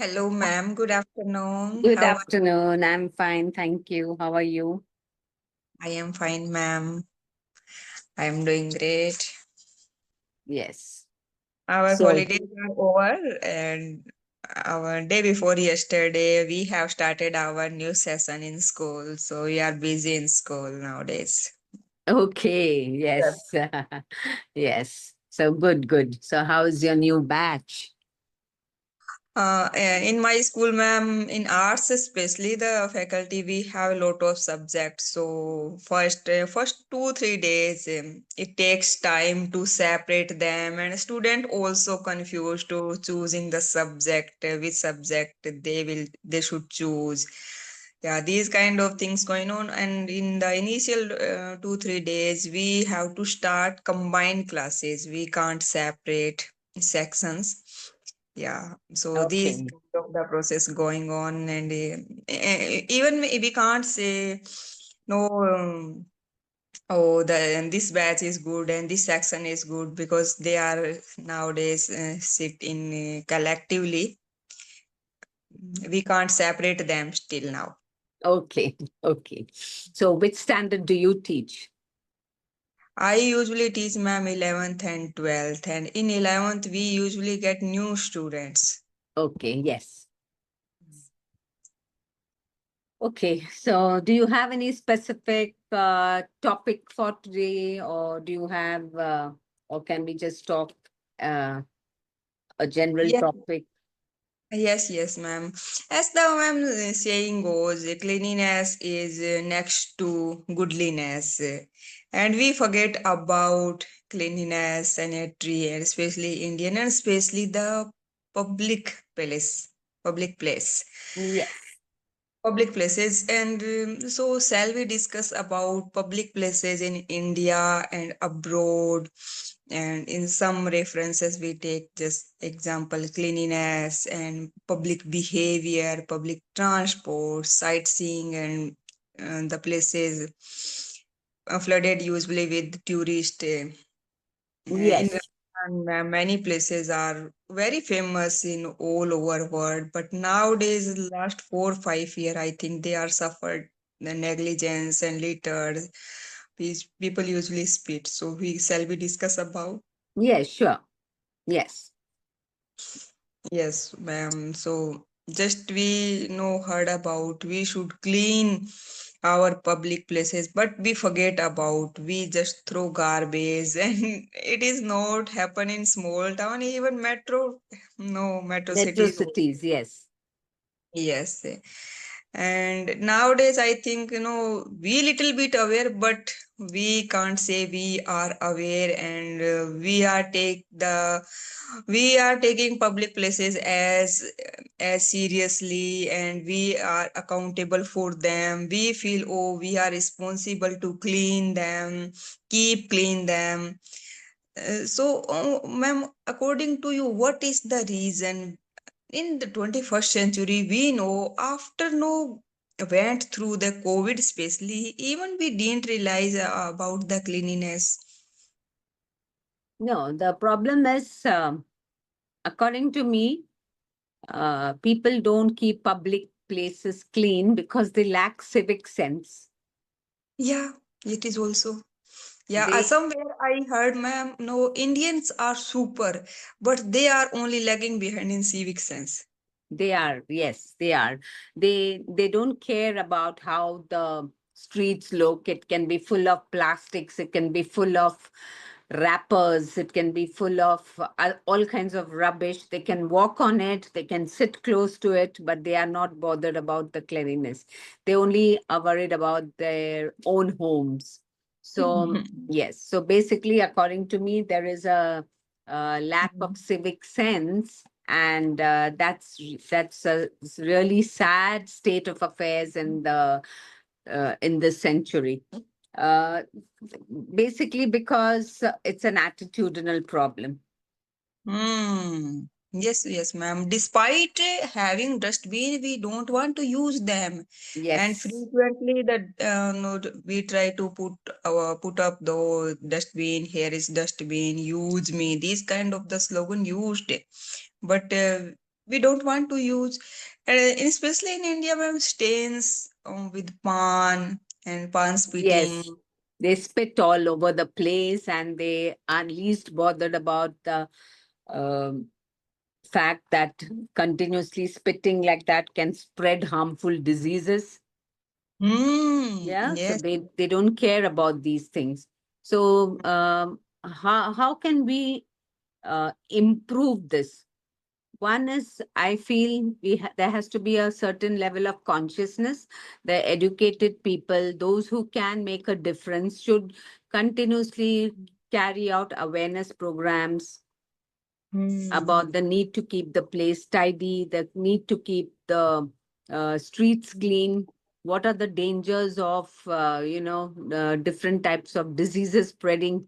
Hello, ma'am. Good afternoon. Good How are afternoon. I'm fine. Thank you. How are you? I am fine, ma'am. I am doing great. Yes. Our So, holidays are over, and our day before yesterday, we have started our new session in school. So we are busy in school nowadays. okay. Yes. Yes. So good, good. So, how's your new batch? In my school, ma'am, in arts especially, the faculty, we have a lot of subjects. So first 2 3 days, it takes time to separate them, and student also confused to choosing the subject, which subject they should choose. Yeah, these kind of things going on. And in the initial 2 3 days, we have to start combined classes. We can't separate sections. Yeah, so these Okay. kind of the process going on, and even we can't say no. Oh, the and this batch is good and this section is good because they are nowadays sit in collectively. We can't separate them still now. Okay. Okay. So, which standard do you teach? I usually teach ma'am 11th and 12th, and in 11th we usually get new students. Okay. Yes. Okay. So, do you have any specific topic for today, or do you have, or can we just talk uh, a general Yes. topic? Yes, ma'am. As the ma'am saying goes, cleanliness is next to goodliness, and we forget about cleanliness, sanitary, and especially Indian, and especially the public place, public place Yes. public places. And so shall we discuss about public places in India and abroad, and in some references we take just example cleanliness and public behavior, public transport, sightseeing, and the places flooded usually with tourists. In Yes. Rajasthan, many places are very famous in all over world, but nowadays, last 4 5 year, I think they are suffered the negligence and litter. These people usually spit. So we shall we discuss about? Yes. Sure. Yes. Yes, ma'am. So just we know heard about we should clean our public places, but we forget about we just throw garbage and it is not happen in small town, even metro, no metro Metro cities. cities. Yes. Yes. And nowadays, I think, we little bit aware, but we can't say we are aware, and we are taking public places as seriously, and we are accountable for them. We feel, oh, we are responsible to clean them, keep clean them. Ma'am, according to you, what is the reason in the 21st century? We know after no went through the COVID, especially, even we didn't realize about the cleanliness. No, the problem is, according to me, people don't keep public places clean because they lack civic sense. Yeah, it is also. Yeah, They somewhere I heard, ma'am, no, Indians are super, but they are only lagging behind in civic sense. they are, yes, they are. They don't care about how the streets look. It can be full of plastics. It can be full of wrappers. It can be full of all kinds of rubbish. They can walk on it. They can sit close to it, but they are not bothered about the cleanliness. They only are worried about their own homes. So yes, so basically, according to me, there is a lack of civic sense, and that's a really sad state of affairs in this century. Uh, Basically, because it's an attitudinal problem. Hmm. Yes, ma'am. Despite having dustbin, we don't want to use them, and Yes, frequently that no, we try to put up the dustbin. Here is dustbin. Use me. These kind of the slogan used, but we don't want to use, especially in India, ma'am, stains with pan and pan spitting. Yes, they spit all over the place and they are least bothered about the um fact that continuously spitting like that can spread harmful diseases. Yeah, so Yes. they don't care about these things. So how can we improve this? One is, I feel there has to be a certain level of consciousness. The educated people, those who can make a difference, should continuously carry out awareness programs Hmm. about the need to keep the place tidy, the need to keep the streets clean. What are the dangers of, different types of diseases spreading?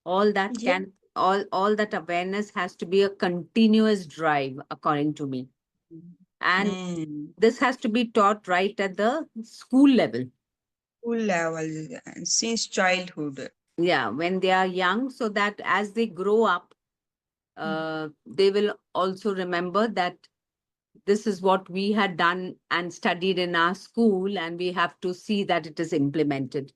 All that Yeah. can, all that awareness has to be a continuous drive, according to me. And Hmm. this has to be taught right at the school level. School level and since childhood. Yeah, when they are young, so that as they grow up, they will also remember that this is what we had done and studied in our school, and we have to see that it is implemented.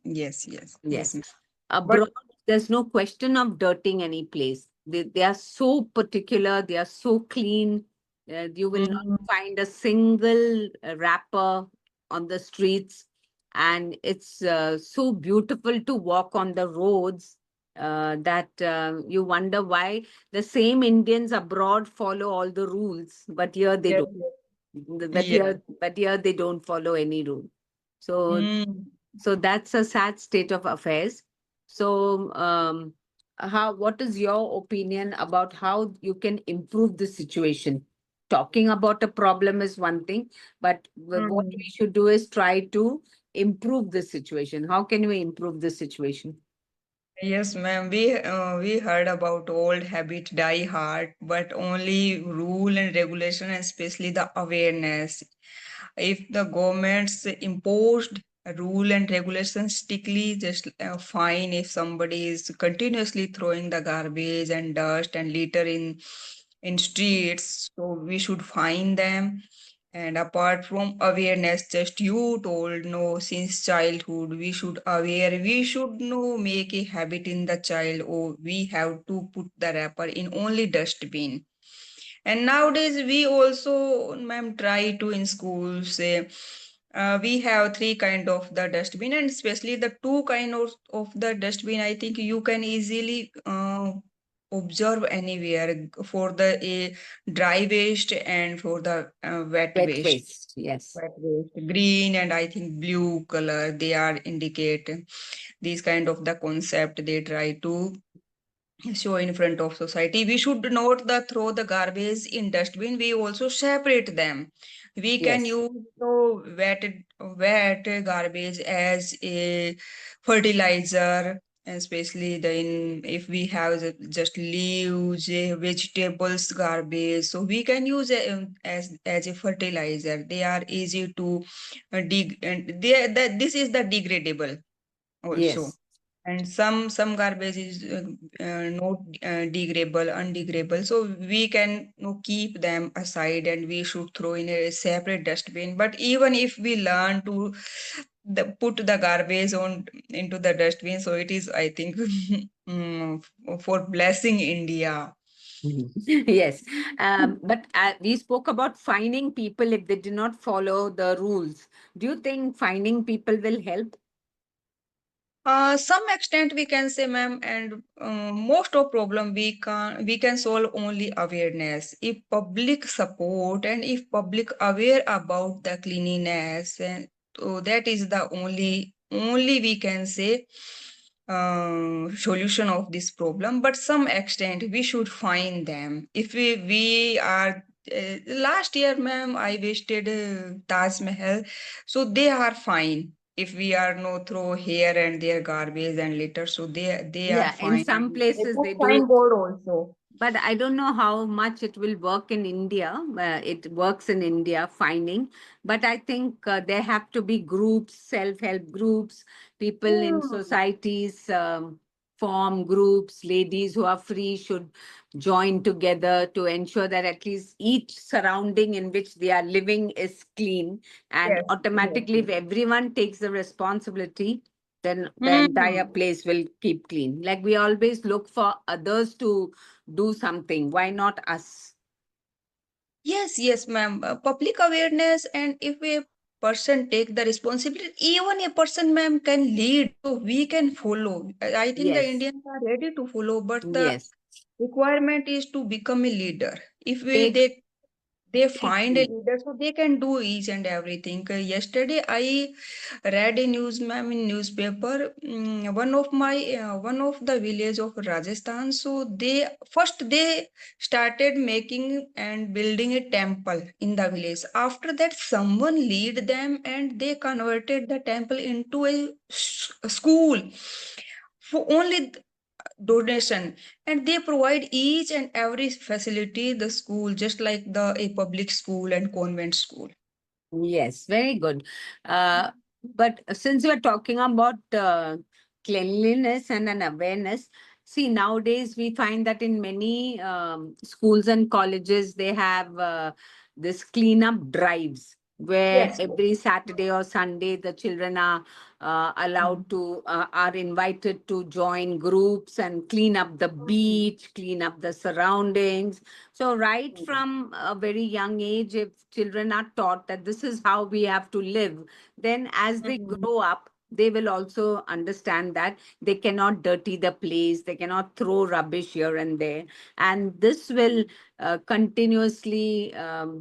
Yes, yes, yes, Yes. ma'am. But Abroad, there's no question of dirtying any place. They are so particular, they are so clean. You will not mm, find a single wrapper on the streets. And it's so beautiful to walk on the roads that you wonder why the same Indians abroad follow all the rules, but here they yes, don't. But yes. here they don't follow any rule. So Mm. so that's a sad state of affairs. So, what is your opinion about how you can improve the situation? Talking about a problem is one thing, but what we Mm. should do is try to improve the situation. How can we improve the situation? Yes, ma'am. We heard about old habit die hard, but only rule and regulation, and especially the awareness. If the governments imposed a rule and regulation strictly, just fine if somebody is continuously throwing the garbage and dust and litter in streets, so we should fine them. And apart from awareness, just you told, no, since childhood, we should aware, we should know, make a habit in the child, oh, we have to put the wrapper in only dustbin. And nowadays, we also, ma'am, try to in schools say, we have three kind of the dustbin, and especially the two kind of the dustbin. I think you can easily observe anywhere for the dry waste and for the wet Wet waste. waste, yes. Wet waste, green and I think blue color. They are indicate these kind of the concept they try to show in front of society. We should not the throw the garbage in dustbin. We also separate them. We can Yes. use the wet garbage as a fertilizer, especially the in if we have just leaves, vegetables garbage. So we can use it as a fertilizer. They are easy to dig, and this is the degradable also. Yes. And some garbage is not degradable, undegradable, so we can keep them aside and we should throw in a separate dustbin. But even if we learn to put the garbage on into the dustbin, so it is, I think, for blessing India. Mhm. Yes. But we spoke about fining people if they do not follow the rules. Do you think fining people will help? Some extent we can say, ma'am, and most of problem we can solve only awareness. If public support and if public aware about the cleanliness, and so that is the only we can say solution of this problem. But some extent we should find them. If we are last year, ma'am, I visited Taj Mahal, so they are fine if we are no throw here and there garbage and litter, so they are Yeah, in fine. some And they places put they do it, signboard also. but I don't know how much it will work in India. It works in India, fining, but I think there have to be groups, self-help groups, people in Hmm. societies. form groups. Ladies who are free should join together to ensure that at least each surrounding in which they are living is clean. And Yes, yes, automatically, if yes. everyone takes the responsibility, then the entire Hmm. place will keep clean. Like we always look for others to do something. Why not us? Yes, yes, ma'am. Public awareness, and if a person take the responsibility, even a person, ma'am, can lead. So we can follow. I think the Yes, Indians are ready to follow, but the yes. requirement is to become a leader. If we Take they take find a lead. leader, so they can do each and everything. Yesterday I read a news, ma'am, in newspaper. One of the village of Rajasthan, so they started making and building a temple in the village. After that, someone lead them and they converted the temple into a school for only donation, and they provide each and every facility the school, just like the a public school and convent school. Yes, very good. Uh, but since we're talking about cleanliness and an awareness, see, nowadays we find that in many schools and colleges, they have this cleanup drives where Yes, yes. every Saturday or Sunday, the children are allowed to, are invited to join groups and clean up the beach, clean up the surroundings. So, right from a very young age, if children are taught that this is how we have to live, then as they Mhm. grow up, they will also understand that they cannot dirty the place, they cannot throw rubbish here and there. And this will continuously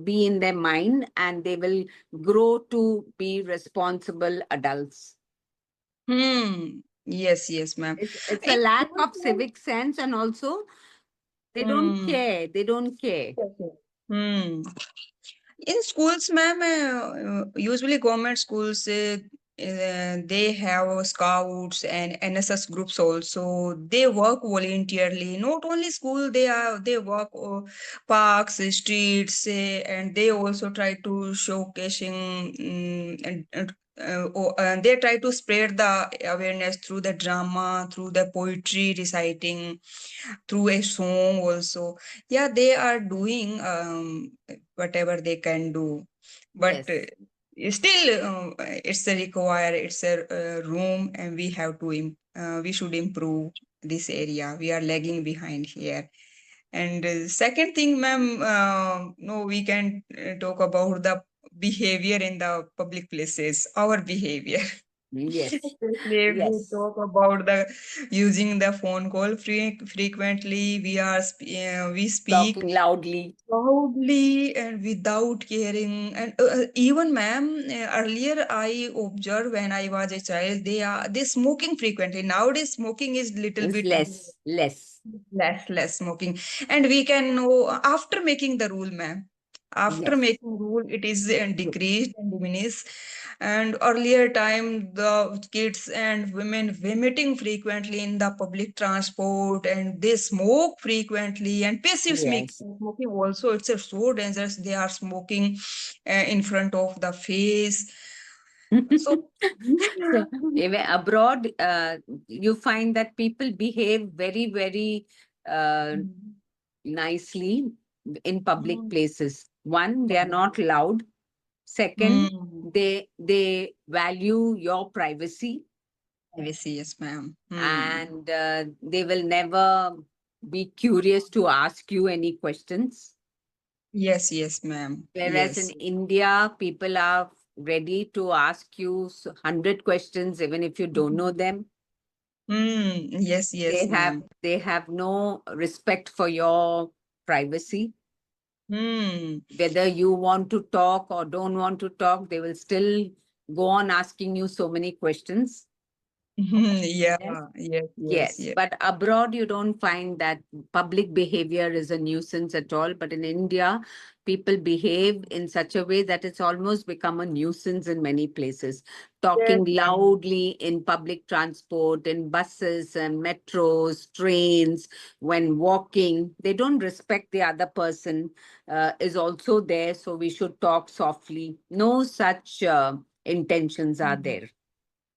be in their mind, and they will grow to be responsible adults. Yes, yes, ma'am. It's a In lack schools, of civic sense, and also they don't ma'am, care. They don't care. yes, yes. Hmm. In schools, ma'am, usually government schools, they have scouts and NSS groups also. They work voluntarily. Not only school, they work parks, streets, and they also try to showcasing and they try to spread the awareness through the drama, through the poetry reciting, through a song also. Yeah, they are doing whatever they can do, but Yes. still it's a require, it's a room, and we have to we should improve this area. We are lagging behind here. And second thing, ma'am, no, we can talk about the behavior in the public places, our behavior. Yes. Especially if we Yes. talk about the using the phone call frequently, we speak Talking loudly. loudly and without caring. And even, ma'am, earlier I observed when I was a child, they smoking frequently. Nowadays, smoking is little It's bit less. Less. less smoking, and we can know after making the rule, ma'am. After Yes. making rule, it is decreased and diminished. And earlier time, the kids and women vomiting frequently in the public transport, and they smoke frequently. And passive Yes. smoking also, it's so dangerous. They are smoking in front of the face. So, So, even abroad, you find that people behave very, very uh, nicely in public places. One, they are not loud. Second, Hmm. they value your privacy, Privacy, yes, ma'am. Hmm. and they will never be curious to ask you any questions. Yes, yes, ma'am. Whereas in Yes. India, people are ready to ask you 100 questions, even if you don't know them. Yes, yes, ma'am. They have no respect for your privacy. Hmm. Whether you want to talk or don't want to talk, they will still go on asking you so many questions. Yeah, Yes. yes, yes, Yes, yes. but abroad you don't find that public behavior is a nuisance at all. But in India, people behave in such a way that it's almost become a nuisance in many places. Yes, Talking ma'am. loudly in public transport, in buses and metros, trains, when walking, they don't respect the other person is also there. So we should talk softly. No such intentions are Mhm. there.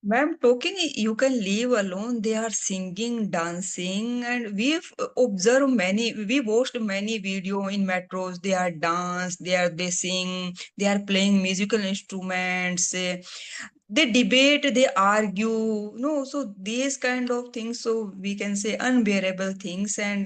Ma'am, talking, you can leave alone. They are singing, dancing, and we've observed many. We watched many video in metros. They are dance. They sing. They are playing musical instruments. They debate. They argue. No, so these kind of things. So we can say unbearable things, and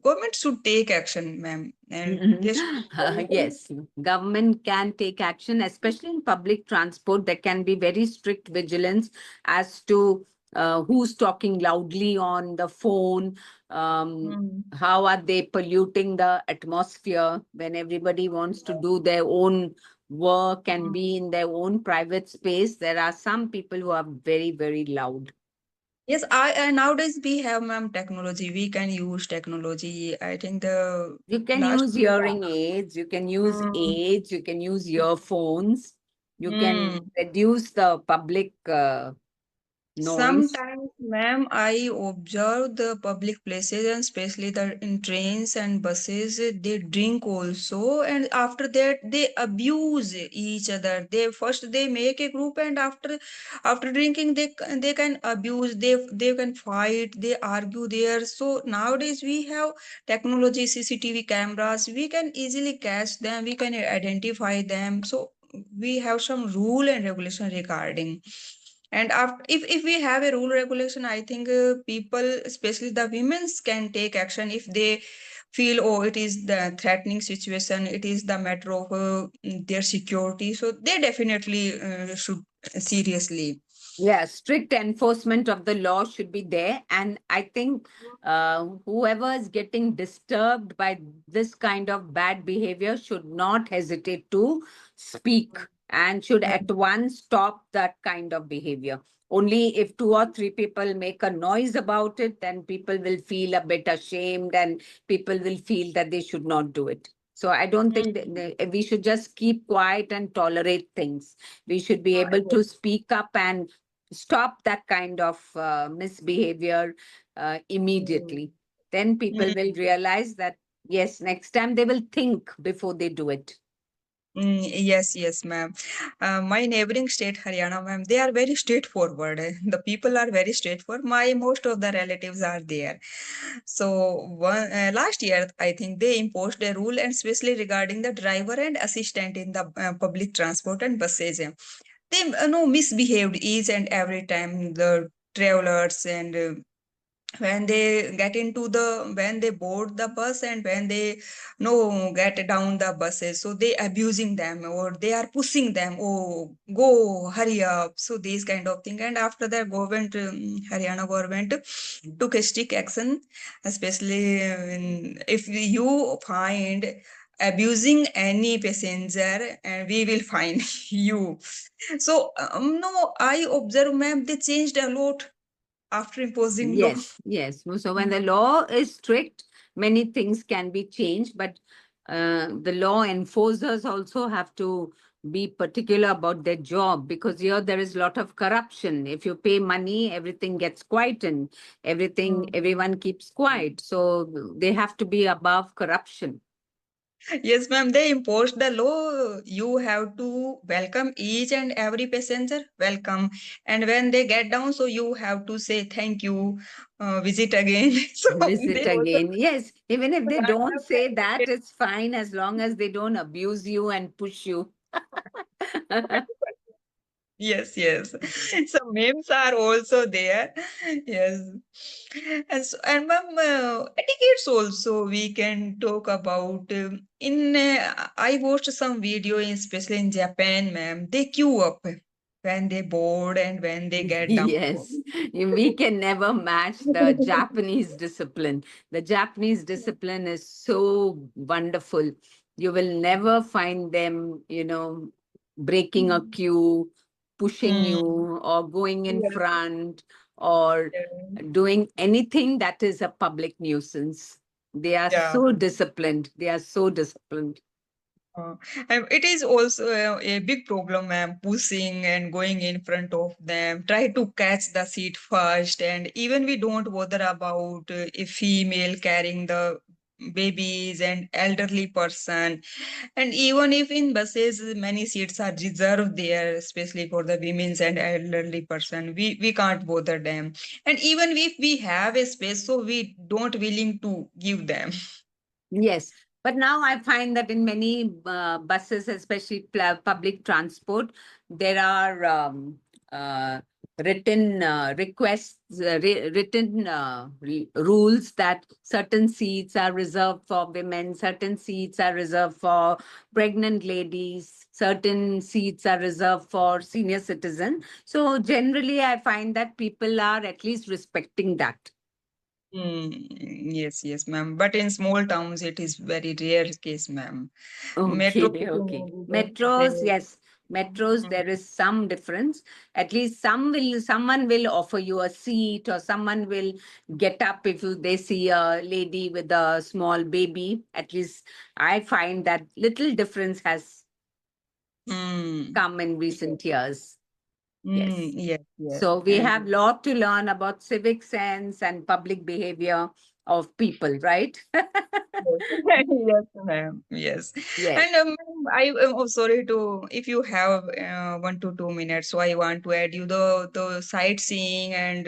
government should take action, ma'am, and they should follow. Yes, government can take action, especially in public transport. There can be very strict vigilance as to who's talking loudly on the phone, Mm, how are they polluting the atmosphere when everybody wants to do their own work and mm. be in their own private space. There are some people who are very, very loud. Yes, I nowadays we have, ma'am, technology. We can use technology. I think the You can last use year. hearing aids, you can use Mm, aids, you can use earphones, you can mm. reduce the public noise. Sometimes, ma'am, I observe the public places and especially the in trains and buses, they drink also, and after that they abuse each other. They make a group, and after drinking they can abuse, they can fight, they argue there. So nowadays we have technology, CCTV cameras, we can easily catch them, we can identify them. So we have some rule and regulation regarding. And after, if we have a rule regulation, I think people, especially the women's, can take action if they feel, oh, it is the threatening situation, it is the matter of their security. So they definitely should seriously. Yeah, strict enforcement of the law should be there. And I think whoever is getting disturbed by this kind of bad behavior should not hesitate to speak and should at once stop that kind of behavior. Only if two or three people make a noise about it, then people will feel a bit ashamed and people will feel that they should not do it. So I don't think we should just keep quiet and tolerate things. We should be able to speak up and stop that kind of misbehavior immediately. Then people Mm. will realize that, yes, next time they will think before they do it. Yes, yes, ma'am. My neighboring state, Haryana, ma'am, they are very straightforward. The people are very straightforward. My most of the relatives are there. So last year, I think they imposed a rule, and especially regarding the driver and assistant in the public transport and buses. They no misbehaved each and every time, the travelers, and when they get into the when they board the bus, and when they no get down the buses, so they abusing them, or they are pushing them, oh, go, hurry up. So these kind of thing. And after that, government, Haryana government took a strict action, especially if you find abusing any passenger, and we will fine you. So no, I observe, ma'am, they changed a lot after imposing law. Yes, yes. So when the law is strict, many things can be changed, but the law enforcers also have to be particular about their job because here there is a lot of corruption. If you pay money, everything gets quietened, everyone keeps quiet. So they have to be above corruption. Yes, ma'am, they imposed the law. You have to welcome each and every passenger. Welcome. And when they get down, so you have to say thank you, visit again. So Visit they also. again. Yes, even if But they I don't have say that, met. it's fine as long as they don't abuse you and push you. Yes, yes. So memes are also there. Yes. And ma'am, etiquettes also we can talk about. I watched some video, especially in Japan, ma'am. They queue up when they board and when they get down. Yes, we can never match the Japanese discipline. The Japanese discipline is so wonderful. You will never find them, breaking a queue, pushing you, Mm. or going in Yes. front, or Yeah. doing anything that is a public nuisance. They are Yeah. so disciplined. They are so disciplined. Uh, and it is also a big problem, ma'am, pushing and going in front of them. Try to catch the seat first, and even we don't bother about a female carrying the babies and elderly person. And even if in buses many seats are reserved there, especially for the women's and elderly person, we can't bother them. And even if we have a space, so we don't willing to give them. Yes, but now I find that in many buses, especially public transport, there are written requests, written rules that certain seats are reserved for women, certain seats are reserved for pregnant ladies, certain seats are reserved for senior citizens. So generally, I find that people are at least respecting that. Yes, yes, ma'am. But in small towns, it is very rare case, ma'am. Metro, Okay, okay. they, Metros, yes. Metros, mm, there is some difference. At least someone will offer you a seat, or someone will get up if they see a lady with a small baby. At least I find that little difference has mm, come in recent years. Yes. yes, yes. So we And have lot to learn about civic sense and public behavior of people, right? yes, yes, ma'am. Yes. Yes. And I am sorry to if you have 1 to 2 minutes, so I want to add you the sightseeing and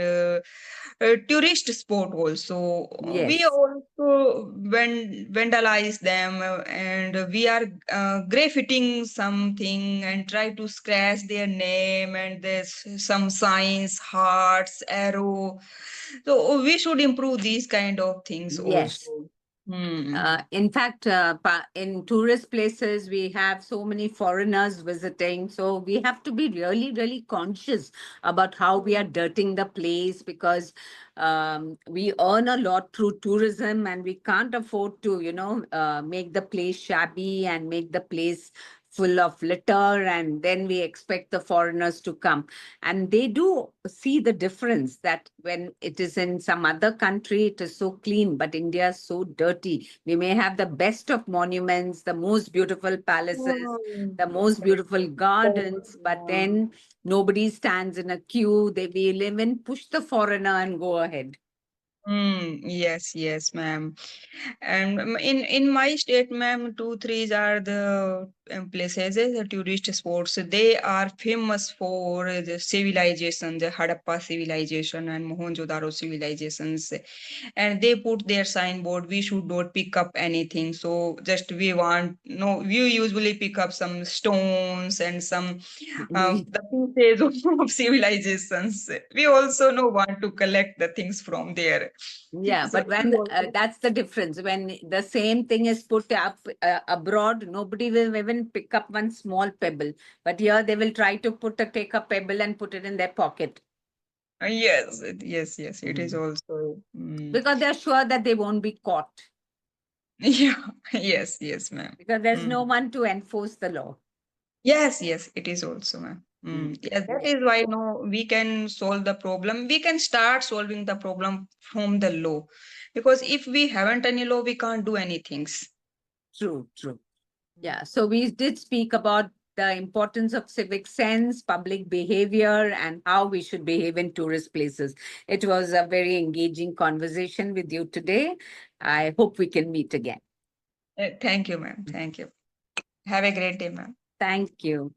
tourist spot also. We Yes. also vandalize them and we are graffiting something and try to scratch their name and there's some signs, hearts, arrow. So we should improve these kind of things Yes. also. Hmm. In fact, in tourist places, we have so many foreigners visiting. So we have to be really, really conscious about how we are dirtying the place, because we earn a lot through tourism, and we can't afford to, make the place shabby and make the place full of litter, and then we expect the foreigners to come. And they do see the difference, that when it is in some other country, it is so clean, but India is so dirty. We may have the best of monuments, the most beautiful palaces, the most beautiful gardens, but then nobody stands in a queue. They will even push the foreigner and go ahead. Yes, yes, ma'am. And in my state, ma'am, two, threes are the places, the tourist spots. They are famous for the civilization, the Harappa civilization and Mohenjo-daro civilizations. And they put their signboard, we should not pick up anything. So just we want, no, we usually pick up some stones and some the pieces of civilizations. We also no want to collect the things from there. Yeah, So but we when also, that's the difference. When the same thing is put up abroad, nobody will even pick up one small pebble. But here they will try to take a pebble and put it in their pocket. yes, yes, yes, it is Mm. also. Because they're sure that they won't be caught, Yeah, yes, yes, ma'am. because there's no Mm. one to enforce the law. Yes, yes, it is also, ma'am. Mm. Yeah, that Yes, is why no, we can solve the problem. We can start solving the problem from the law, because if we haven't any law, we can't do anything. true, true. Yeah, so we did speak about the importance of civic sense, public behavior, and how we should behave in tourist places. It was a very engaging conversation with you today. I hope we can meet again. Thank you, ma'am. Thank you. Have a great day, ma'am. Thank you.